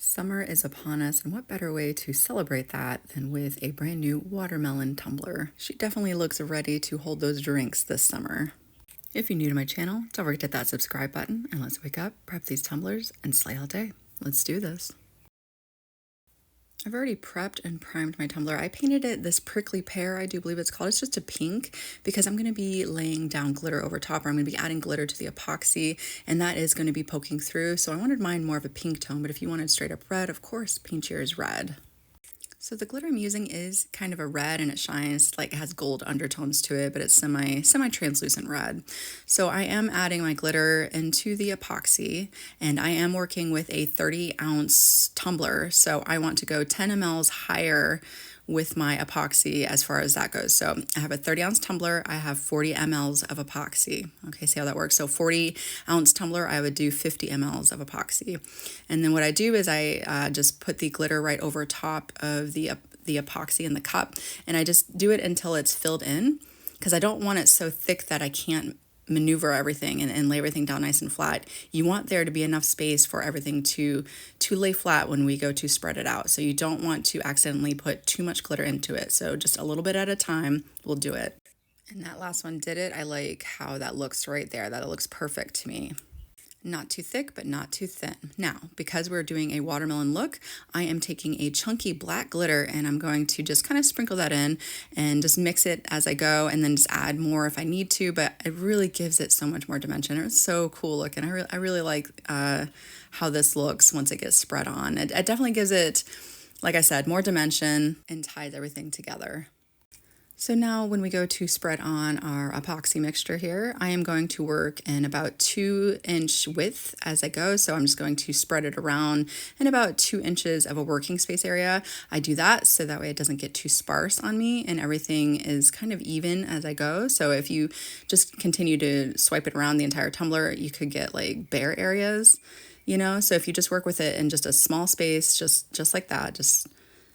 Summer is upon us, and what better way to celebrate that than with a brand new watermelon tumbler? She definitely looks ready to hold those drinks this summer. If you're new to my channel, don't forget to hit that subscribe button and let's wake up, prep these tumblers, and slay all day. Let's do this. I've already prepped and primed my tumbler. I painted it this prickly pear, I do believe it's called. It's just a pink because I'm going to be laying down glitter over top, or I'm going to be adding glitter to the epoxy, and that is going to be poking through. So I wanted mine more of a pink tone, but if you wanted straight up red, of course, paint yours red. So the glitter I'm using is kind of a red, and it shines like it has gold undertones to it, but it's semi-translucent red. So I am adding my glitter into the epoxy, and I am working with a 30-ounce tumbler. So I want to go 10 mLs higher with my epoxy as far as that goes. So I have a 30-ounce tumbler, I have 40 mLs of epoxy. Okay, see how that works? So 40-ounce tumbler, I would do 50 mLs of epoxy. And then what I do is I just put the glitter right over top of the epoxy in the cup, and I just do it until it's filled in, because I don't want it so thick that I can't maneuver everything and lay everything down nice and flat. You want there to be enough space for everything to lay flat when we go to spread it out. So you don't want to accidentally put too much glitter into it. So just a little bit at a time will do it. And that last one did it. I like how that looks right there. That looks perfect to me. Not too thick, but not too thin. Now, because we're doing a watermelon look, I am taking a chunky black glitter and I'm going to just kind of sprinkle that in and just mix it as I go, and then just add more if I need to, but it really gives it so much more dimension. It's so cool looking. I really like how this looks once it gets spread on. It definitely gives it, like I said, more dimension and ties everything together. So now when we go to spread on our epoxy mixture here, I am going to work in about 2-inch width as I go. So I'm just going to spread it around in about 2 inches of a working space area. I do that so that way it doesn't get too sparse on me and everything is kind of even as I go. So if you just continue to swipe it around the entire tumbler, you could get like bare areas, you know? So if you just work with it in just a small space, just like that, just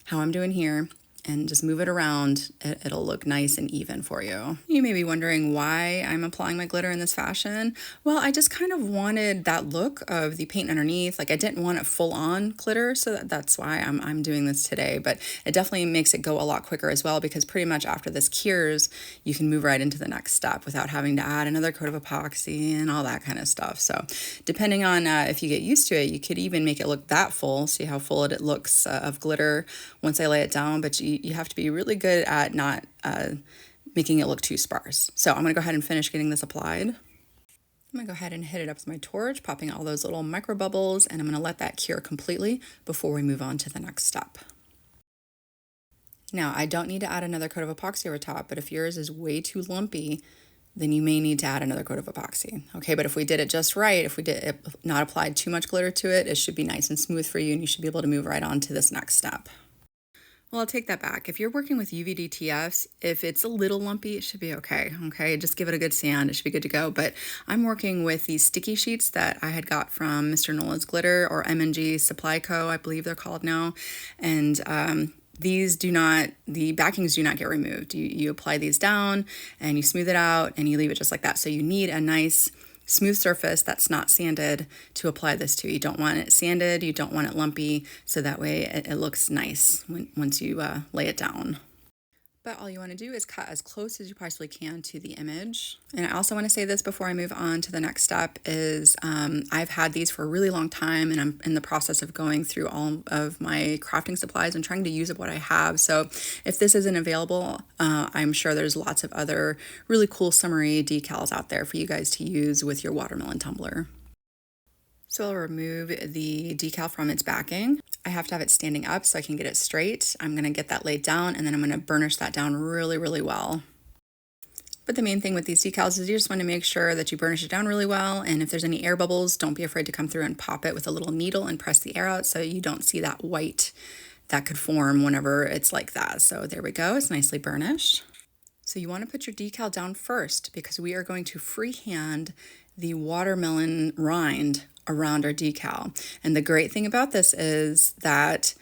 how I'm doing here, and just move it around, it'll look nice and even for you. You may be wondering why I'm applying my glitter in this fashion. Well, I just kind of wanted that look of the paint underneath. Like I didn't want it full on glitter, so that's why I'm doing this today. But it definitely makes it go a lot quicker as well, because pretty much after this cures, you can move right into the next step without having to add another coat of epoxy and all that kind of stuff. So depending on if you get used to it, you could even make it look that full. See how full it looks of glitter once I lay it down, but you have to be really good at not making it look too sparse. So I'm gonna go ahead and finish getting this applied. I'm gonna go ahead and hit it up with my torch, popping all those little micro bubbles, and I'm gonna let that cure completely before we move on to the next step. Now, I don't need to add another coat of epoxy over top, but if yours is way too lumpy, then you may need to add another coat of epoxy. Okay, but if we did it just right, if we did not applied too much glitter to it, it should be nice and smooth for you, and you should be able to move right on to this next step. Well, I'll take that back. If you're working with UV DTFs, if it's a little lumpy, it should be okay. Okay, just give it a good sand. It should be good to go. But I'm working with these sticky sheets that I had got from Mr. Nolan's Glitter, or M&G Supply Co., I believe they're called now. And these the backings do not get removed. You apply these down and you smooth it out and you leave it just like that. So you need a nice smooth surface that's not sanded to apply this to. You don't want it sanded, you don't want it lumpy, so that way it looks nice once you lay it down. But all you want to do is cut as close as you possibly can to the image. And I also want to say this before I move on to the next step is I've had these for a really long time, and I'm in the process of going through all of my crafting supplies and trying to use up what I have. So if this isn't available, I'm sure there's lots of other really cool summery decals out there for you guys to use with your watermelon tumbler. So I'll remove the decal from its backing. I have to have it standing up so I can get it straight. I'm gonna get that laid down, and then I'm gonna burnish that down really, really well. But the main thing with these decals is you just wanna make sure that you burnish it down really well, and if there's any air bubbles, don't be afraid to come through and pop it with a little needle and press the air out so you don't see that white that could form whenever it's like that. So there we go, it's nicely burnished. So you wanna put your decal down first, because we are going to freehand the watermelon rind around our decal. And the great thing about this is that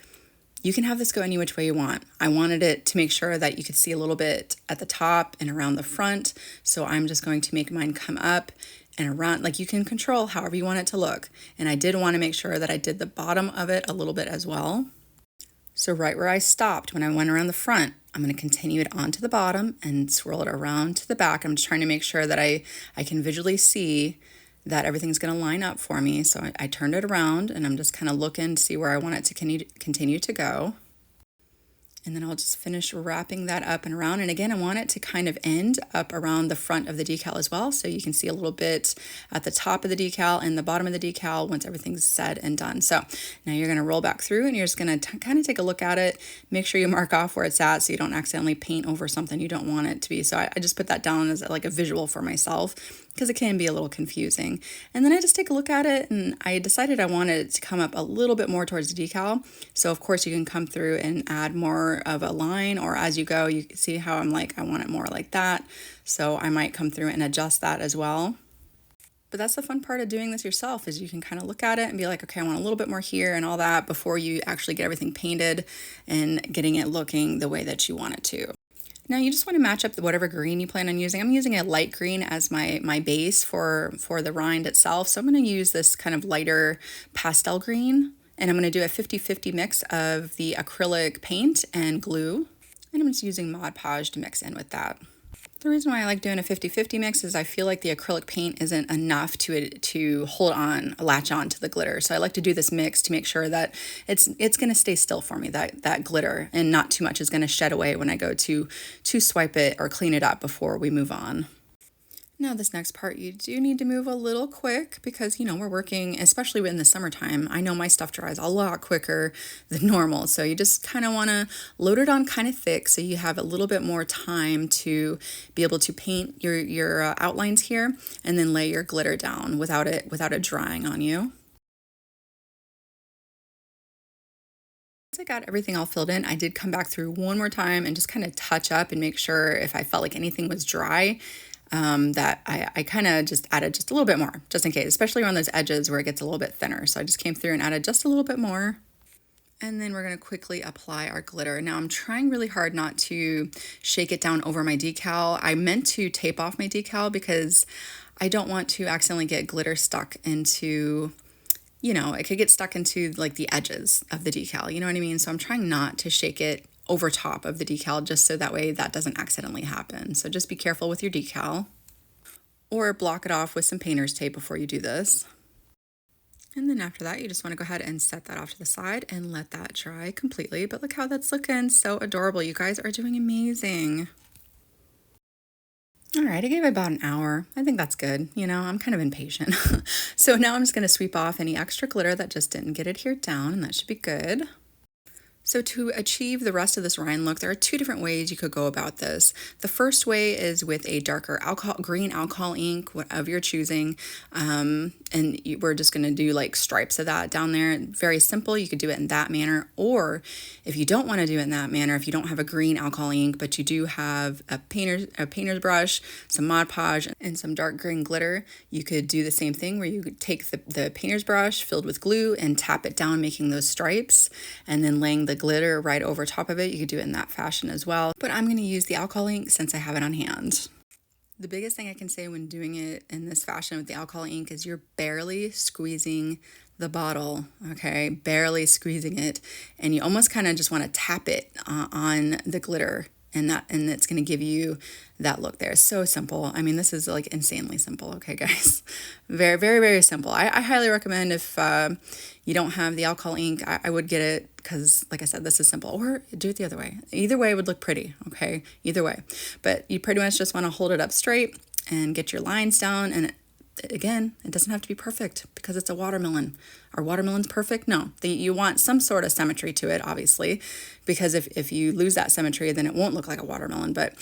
you can have this go any which way you want. I wanted it to make sure that you could see a little bit at the top and around the front. So I'm just going to make mine come up and around, like you can control however you want it to look. And I did want to make sure that I did the bottom of it a little bit as well. So right where I stopped when I went around the front, I'm going to continue it onto the bottom and swirl it around to the back. I'm just trying to make sure that I can visually see that everything's going to line up for me. So I turned it around and I'm just kind of looking to see where I want it to continue to go. And then I'll just finish wrapping that up and around. And again, I want it to kind of end up around the front of the decal as well. So you can see a little bit at the top of the decal and the bottom of the decal once everything's said and done. So now you're gonna roll back through and you're just gonna kind of take a look at it. Make sure you mark off where it's at so you don't accidentally paint over something you don't want it to be. So I just put that down as like a visual for myself because it can be a little confusing. And then I just take a look at it and I decided I wanted it to come up a little bit more towards the decal. So of course you can come through and add more of a line, or as you go, you can see how I'm like, I want it more like that. So I might come through and adjust that as well. But that's the fun part of doing this yourself is you can kind of look at it and be like, okay, I want a little bit more here and all that before you actually get everything painted and getting it looking the way that you want it to. Now you just want to match up whatever green you plan on using. I'm using a light green as my base for the rind itself. So I'm going to use this kind of lighter pastel green. And I'm going to do a 50-50 mix of the acrylic paint and glue. And I'm just using Mod Podge to mix in with that. The reason why I like doing a 50-50 mix is I feel like the acrylic paint isn't enough to latch on to the glitter. So I like to do this mix to make sure that it's going to stay still for me, that glitter, and not too much is going to shed away when I go to swipe it or clean it up before we move on. Now this next part, you do need to move a little quick because, you know, we're working, especially in the summertime. I know my stuff dries a lot quicker than normal. So you just kind of want to load it on kind of thick so you have a little bit more time to be able to paint your outlines here and then lay your glitter down without it drying on you. Once I got everything all filled in, I did come back through one more time and just kind of touch up and make sure if I felt like anything was dry, that I kind of just added just a little bit more, just in case, especially around those edges where it gets a little bit thinner. So I just came through and added just a little bit more. And then we're going to quickly apply our glitter. Now I'm trying really hard not to shake it down over my decal. I meant to tape off my decal because I don't want to accidentally get glitter stuck into, you know, it could get stuck into like the edges of the decal, you know what I mean? So I'm trying not to shake it over top of the decal just so that way that doesn't accidentally happen. So just be careful with your decal or block it off with some painter's tape before you do this. And then after that, you just want to go ahead and set that off to the side and let that dry completely. But look how that's looking, so adorable. You guys are doing amazing. All right, I gave it about an hour. I think that's good. You know, I'm kind of impatient. So now I'm just going to sweep off any extra glitter that just didn't get adhered down, and that should be good. So to achieve the rest of this rind look, there are two different ways you could go about this. The first way is with a darker green alcohol ink of your choosing, and we're just going to do like stripes of that down there. Very simple. You could do it in that manner, or if you don't want to do it in that manner, if you don't have a green alcohol ink, but you do have a painter's brush, some Mod Podge, and some dark green glitter, you could do the same thing where you could take the painter's brush filled with glue and tap it down, making those stripes, and then laying the glitter right over top of it. You could do it in that fashion as well, but I'm going to use the alcohol ink since I have it on hand. The biggest thing I can say when doing it in this fashion with the alcohol ink is you're barely squeezing the bottle, okay? Barely squeezing it, and you almost kind of just want to tap it on the glitter, and it's going to give you that look there. So simple. I mean, this is like insanely simple, okay, guys? Very, very, very simple. I highly recommend if you don't have the alcohol ink, I would get it because, like I said, this is simple. Or do it the other way. Either way would look pretty, okay? Either way. But you pretty much just want to hold it up straight and get your lines down. And again, it doesn't have to be perfect because it's a watermelon. Are watermelons perfect? No. You want some sort of symmetry to it, obviously, because if you lose that symmetry, then it won't look like a watermelon. But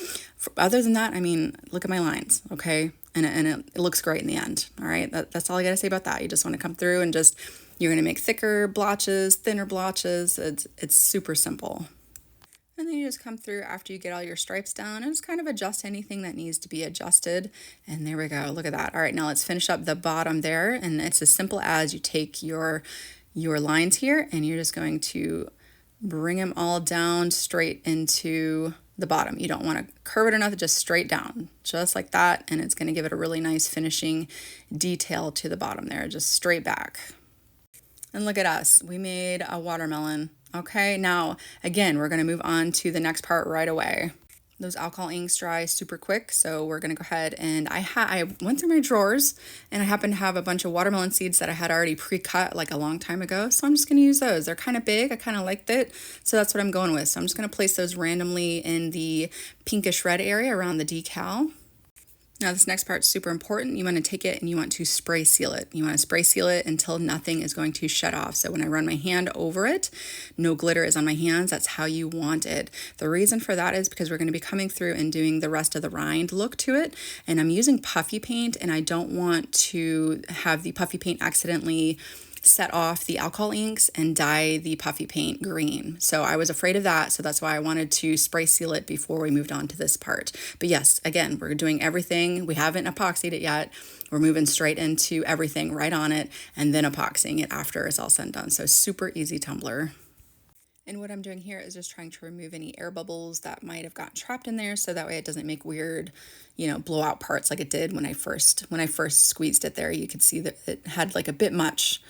other than that, I mean, look at my lines, okay? And it looks great in the end, all right? That's all I got to say about that. You just want to come through and just, you're going to make thicker blotches, thinner blotches. It's super simple. And then you just come through after you get all your stripes down and just kind of adjust anything that needs to be adjusted. And there we go. Look at that. All right, now let's finish up the bottom there. And it's as simple as you take your lines here and you're just going to bring them all down straight into the bottom. You don't want to curve it enough, just straight down, just like that. And it's going to give it a really nice finishing detail to the bottom there, just straight back. And look at us, we made a watermelon. Okay, now again, we're going to move on to the next part right away. Those alcohol inks dry super quick, so we're gonna go ahead and I went through my drawers and I happen to have a bunch of watermelon seeds that I had already pre-cut like a long time ago, so I'm just gonna use those. They're kind of big, I kind of liked it, so that's what I'm going with. So I'm just gonna place those randomly in the pinkish red area around the decal. Now this next part's super important. You want to take it and you want to spray seal it. You want to spray seal it until nothing is going to shut off. So when I run my hand over it, no glitter is on my hands. That's how you want it. The reason for that is because we're going to be coming through and doing the rest of the rind look to it. And I'm using puffy paint and I don't want to have the puffy paint accidentally set off the alcohol inks and dye the puffy paint green. So I was afraid of that, so that's why I wanted to spray seal it before we moved on to this part. But yes, again, we're doing everything. We haven't epoxied it yet. We're moving straight into everything right on it and then epoxying it after it's all said and done. So super easy tumbler. And what I'm doing here is just trying to remove any air bubbles that might have gotten trapped in there, so that way it doesn't make weird, blowout parts like it did when I first squeezed it there. You could see that it had like a bit much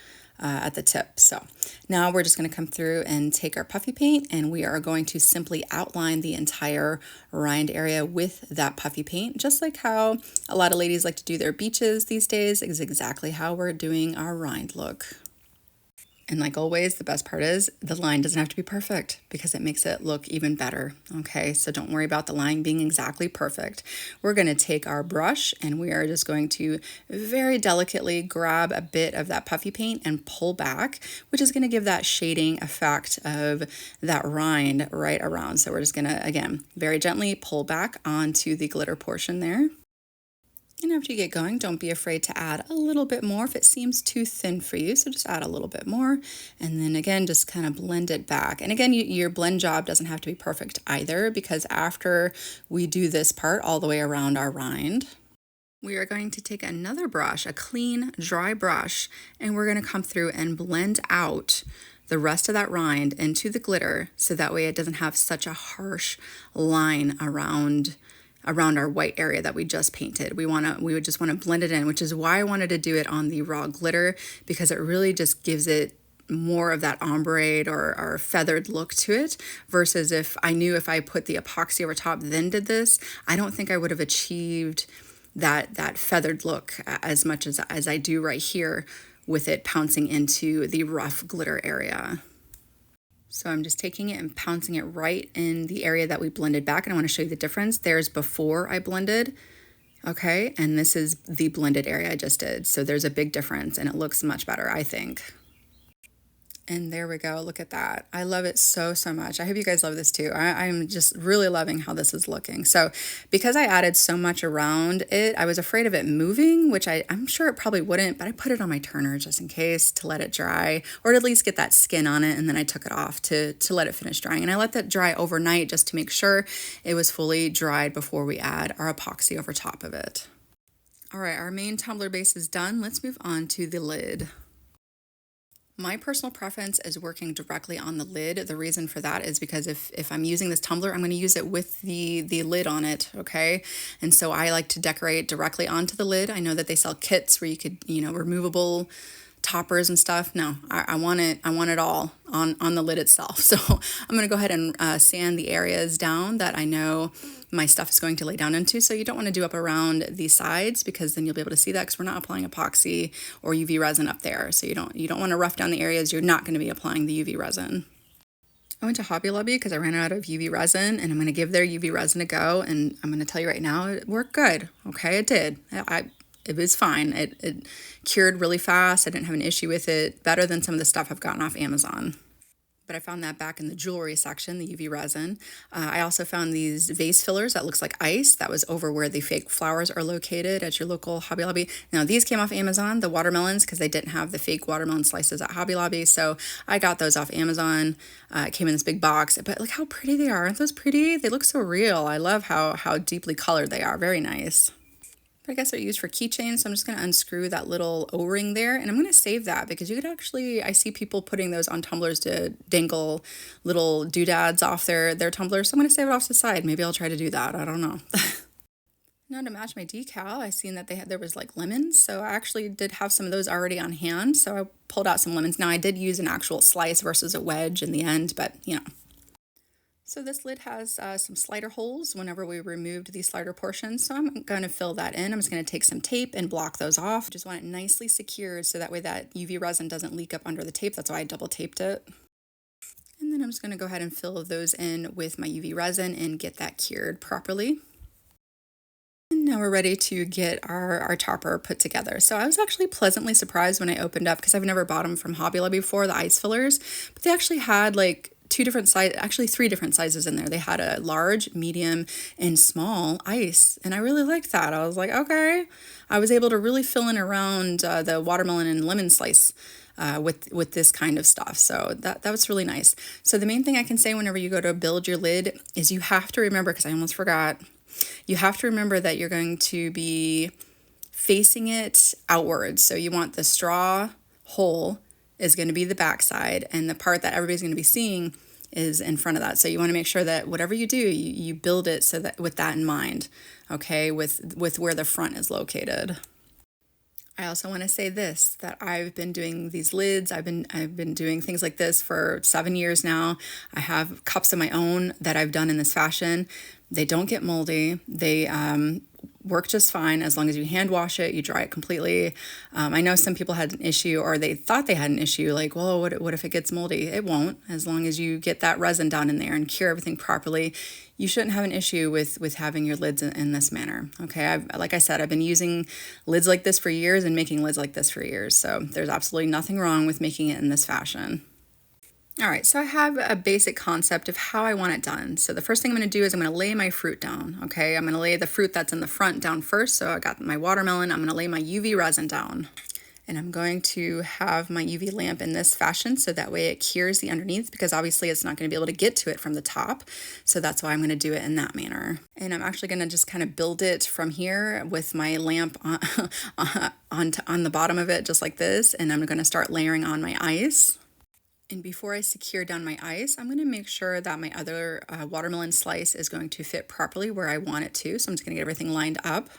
at the tip. So now we're just going to come through and take our puffy paint and we are going to simply outline the entire rind area with that puffy paint, just like how a lot of ladies like to do their beaches these days, is exactly how we're doing our rind look. And like always, the best part is the line doesn't have to be perfect because it makes it look even better. Okay, so don't worry about the line being exactly perfect. We're going to take our brush and we are just going to very delicately grab a bit of that puffy paint and pull back, which is going to give that shading effect of that rind right around. So we're just going to, again, very gently pull back onto the glitter portion there. And after you get going, don't be afraid to add a little bit more if it seems too thin for you. So just add a little bit more. And then again, just kind of blend it back. And again, your blend job doesn't have to be perfect either, because after we do this part all the way around our rind, we are going to take another brush, a clean, dry brush, and we're going to come through and blend out the rest of that rind into the glitter, so that way it doesn't have such a harsh line around our white area that we just painted. We would just want to blend it in, which is why I wanted to do it on the raw glitter, because it really just gives it more of that ombre or feathered look to it, versus if I put the epoxy over top then did this, I don't think I would have achieved that feathered look as much as I do right here with it pouncing into the rough glitter area. So I'm just taking it and pouncing it right in the area that we blended back. And I want to show you the difference. There's before I blended, okay? And this is the blended area I just did. So there's a big difference and it looks much better, I think. And there we go, look at that. I love it so, so much. I hope you guys love this too. I'm just really loving how this is looking. So because I added so much around it, I was afraid of it moving, which I'm sure it probably wouldn't, but I put it on my turner just in case to let it dry, or to at least get that skin on it, and then I took it off to let it finish drying. And I let that dry overnight just to make sure it was fully dried before we add our epoxy over top of it. All right, our main tumbler base is done. Let's move on to the lid. My personal preference is working directly on the lid. The reason for that is because if I'm using this tumbler, I'm going to use it with the lid on it, okay? And so I like to decorate directly onto the lid. I know that they sell kits where you could, removable toppers and stuff. No, I want it all on the lid itself. So I'm going to go ahead and sand the areas down that I know my stuff is going to lay down into. So you don't want to do up around the sides, because then you'll be able to see that, because we're not applying epoxy or UV resin up there. So you don't want to rough down the areas you're not going to be applying the UV resin. I went to Hobby Lobby because I ran out of UV resin, and I'm going to give their UV resin a go. And I'm going to tell you right now, it worked good. Okay, it did. It was fine. It cured really fast. I didn't have an issue with it. Better than some of the stuff I've gotten off Amazon. But I found that back in the jewelry section, the UV resin. I also found these vase fillers that looks like ice. That was over where the fake flowers are located at your local Hobby Lobby. Now these came off Amazon, the watermelons, because they didn't have the fake watermelon slices at Hobby Lobby. So I got those off Amazon. It came in this big box. But look how pretty they are. Aren't those pretty? They look so real. I love how deeply colored they are. Very nice. but I guess they're used for keychains, so I'm just going to unscrew that little O-ring there, and I'm going to save that because you could actually, I see people putting those on tumblers to dangle little doodads off their tumblers, so I'm going to save it off to the side. Maybe I'll try to do that. I don't know. Now to match my decal, I seen that there was like lemons, so I actually did have some of those already on hand, so I pulled out some lemons. Now I did use an actual slice versus a wedge in the end, but you know. So this lid has some slider holes whenever we removed the slider portions, so I'm going to fill that in. I'm just going to take some tape and block those off. Just want it nicely secured so that way that UV resin doesn't leak up under the tape. That's why I double taped it. And then I'm just going to go ahead and fill those in with my UV resin and get that cured properly. And now we're ready to get our topper put together. So I was actually pleasantly surprised when I opened up because I've never bought them from Hobby Lobby before, the ice fillers, but they actually had like three different sizes in there. They had a large, medium, and small ice, and I really liked that. I was like, okay. I was able to really fill in around the watermelon and lemon slice with this kind of stuff. So that was really nice. So the main thing I can say whenever you go to build your lid is you have to remember, because I almost forgot, you have to remember that you're going to be facing it outwards. So you want the straw hole is going to be the back side, and the part that everybody's going to be seeing is in front of that. So you want to make sure that whatever you do, you build it so that with that in mind, okay, with where the front is located. I also want to say this, that I've been doing these lids. I've been doing things like this for 7 years now. I have cups of my own that I've done in this fashion. They don't get moldy. They work just fine as long as you hand wash it, you dry it completely. I know some people had an issue, or they thought they had an issue, like, well, what if it gets moldy? It won't, as long as you get that resin down in there and cure everything properly. You shouldn't have an issue with having your lids in this manner. Okay, like I said, I've been using lids like this for years and making lids like this for years, so there's absolutely nothing wrong with making it in this fashion. All right, so I have a basic concept of how I want it done. So the first thing I'm going to do is I'm going to lay my fruit down, okay? I'm going to lay the fruit that's in the front down first. So I got my watermelon. I'm going to lay my UV resin down. And I'm going to have my UV lamp in this fashion so that way it cures the underneath, because obviously it's not going to be able to get to it from the top. So that's why I'm going to do it in that manner. And I'm actually going to just kind of build it from here with my lamp on the bottom of it, just like this. And I'm going to start layering on my ice. And before I secure down my ice, I'm going to make sure that my other watermelon slice is going to fit properly where I want it to. So I'm just going to get everything lined up.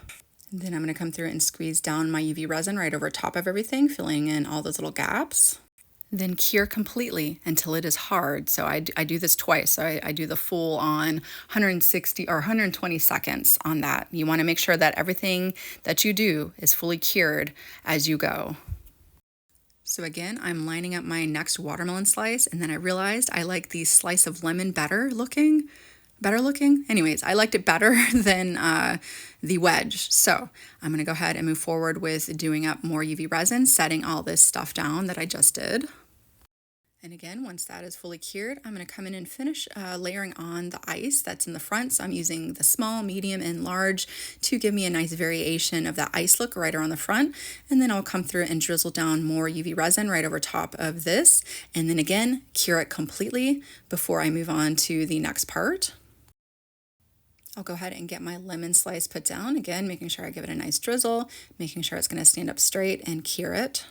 And then I'm going to come through and squeeze down my UV resin right over top of everything, filling in all those little gaps. Then cure completely until it is hard. So I do this twice. So I do the full on 160 or 120 seconds on that. You want to make sure that everything that you do is fully cured as you go. So again, I'm lining up my next watermelon slice, and then I realized I like the slice of lemon better looking. Anyways, I liked it better than the wedge. So I'm gonna go ahead and move forward with doing up more UV resin, setting all this stuff down that I just did. And again, once that is fully cured, I'm going to come in and finish layering on the ice that's in the front. So I'm using the small, medium, and large to give me a nice variation of that ice look right around the front. And then I'll come through and drizzle down more UV resin right over top of this. And then again, cure it completely before I move on to the next part. I'll go ahead and get my lemon slice put down. Again, making sure I give it a nice drizzle, making sure it's going to stand up straight and cure it.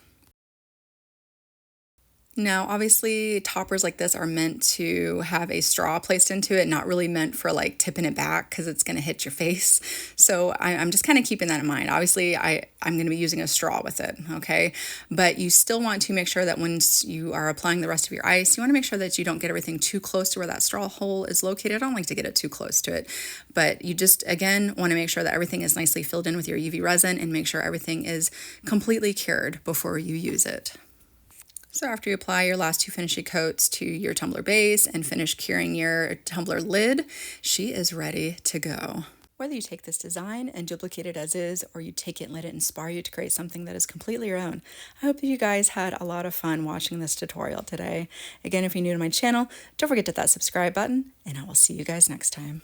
Now, obviously, toppers like this are meant to have a straw placed into it, not really meant for like tipping it back because it's going to hit your face. So I'm just kind of keeping that in mind. Obviously, I'm going to be using a straw with it, okay? But you still want to make sure that once you are applying the rest of your ice, you want to make sure that you don't get everything too close to where that straw hole is located. I don't like to get it too close to it, but you just, again, want to make sure that everything is nicely filled in with your UV resin and make sure everything is completely cured before you use it. So after you apply your last two finishing coats to your tumbler base and finish curing your tumbler lid, she is ready to go. Whether you take this design and duplicate it as is, or you take it and let it inspire you to create something that is completely your own, I hope that you guys had a lot of fun watching this tutorial today. Again, if you're new to my channel, don't forget to hit that subscribe button, and I will see you guys next time.